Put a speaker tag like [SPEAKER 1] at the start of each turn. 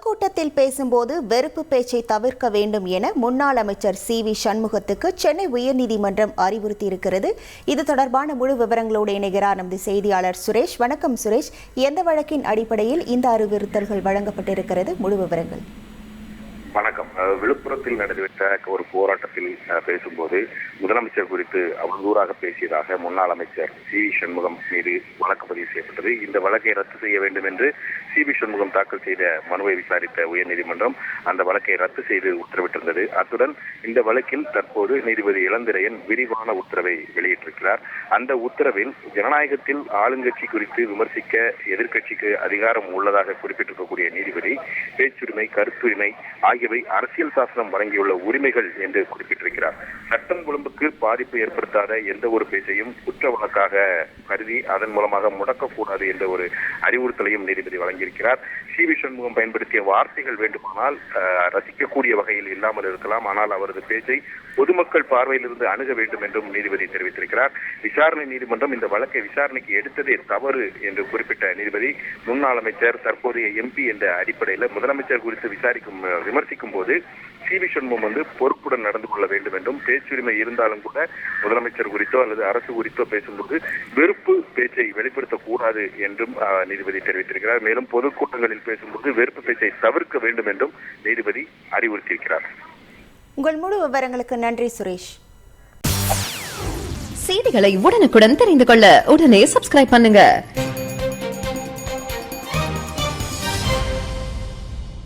[SPEAKER 1] பொதுக்கூட்டத்தில் பேசும்போது வெறுப்பு பேச்சை தவிர்க்க வேண்டும் என முன்னாள் அமைச்சர் சி.வி. சண்முகத்துக்கு சென்னை உயர்நீதிமன்றம் அறிவுறுத்தியிருக்கிறது. இது தொடர்பான முழு விவரங்களோடு இணைகிறார் நமது செய்தியாளர் சுரேஷ். வணக்கம் சுரேஷ். எந்த வழக்கின் அடிப்படையில் இந்த அறிவுறுத்தல்கள் வழங்கப்பட்டிருக்கிறது? முழு விவரங்கள்.
[SPEAKER 2] வணக்கம். விழுப்புரத்தில் நடைபெற்ற ஒரு போராட்டத்தில் பேசும்போது முதலமைச்சர் குறித்து அவதூறாக பேசியதாக முன்னாள் அமைச்சர் சி.வி. சண்முகம் மீது வழக்கு பதிவு செய்யப்பட்டது. இந்த வழக்கை ரத்து செய்ய வேண்டும் என்று சி.வி. சண்முகம் தாக்கல் செய்த மனுவை விசாரித்த உயர்நீதிமன்றம் அந்த வழக்கை ரத்து செய்து உத்தரவிட்டிருந்தது. அத்துடன் இந்த வழக்கில் தற்போது நீதிபதி இளந்திரையன் விரிவான உத்தரவை வெளியிட்டிருக்கிறார். அந்த உத்தரவில் ஜனநாயகத்தில் ஆளுங்கட்சி குறித்து விமர்சிக்க எதிர்க்கட்சிக்கு அதிகாரம் உள்ளதாக குறிப்பிட்டிருக்கக்கூடிய நீதிபதி பேச்சுரிமை, கருத்துரிமை ஆகியவை அரசியல் சாசனம் வழங்கியுள்ள உரிமைகள் என்று குறிப்பிட்டிருக்கிறார். சட்டம் ஒழுங்குக்கு பாதிப்பு ஏற்படுத்தாத எந்த ஒரு பேச்சையும் குற்ற வழக்காக கருதி அதன் மூலமாக முடக்கக்கூடாது என்ற ஒரு அறிவுறுத்தலையும் நீதிபதி வழங்கியிருக்கிறார். சி.வி. சண்முகம் பயன்படுத்திய வார்த்தைகள் வேண்டுமானால் ரசிக்கக்கூடிய வகையில் இல்லாமல் இருக்கலாம், ஆனால் அவரது பேச்சை பொதுமக்கள் பார்வையிலிருந்து அணுக வேண்டும் என்றும் நீதிபதி தெரிவித்திருக்கிறார். விசாரணை நீதிமன்றம் இந்த வழக்கை விசாரணைக்கு எடுத்ததே தவறு என்று குறிப்பிட்ட நீதிபதி முன்னாள் அமைச்சர் தற்போதைய எம்பி என்ற அடிப்படையில் முதலமைச்சர் குறித்து விமர்சிக்கும் போது சி.வி. சண்முகம் பொறுப்புடன் நடந்து கொள்ள வேண்டும் என்றும், பேச்சுரிமை இருந்தாலும் கூட முதலமைச்சர் குறித்தோ அல்லது அரசு குறித்தோ பேசும்போது வெறுப்பு பேச்சை வெளிப்படுத்தக்கூடாது என்றும் நீதிபதி தெரிவித்திருக்கிறார். மேலும் பொதுக்கூட்டங்களில் பேசும்போது வெறுப்பு பேச்சை தவிர்க்க வேண்டும் என்றும் நீதிபதி அறிவுறுத்தியிருக்கிறார்.
[SPEAKER 1] உங்கள் முழு விவரங்களுக்கு நன்றி சுரேஷ்.
[SPEAKER 3] செய்திகளை உடனுக்குடன் தெரிந்து கொள்ள உடனே சப்ஸ்கிரைப் பண்ணுங்க.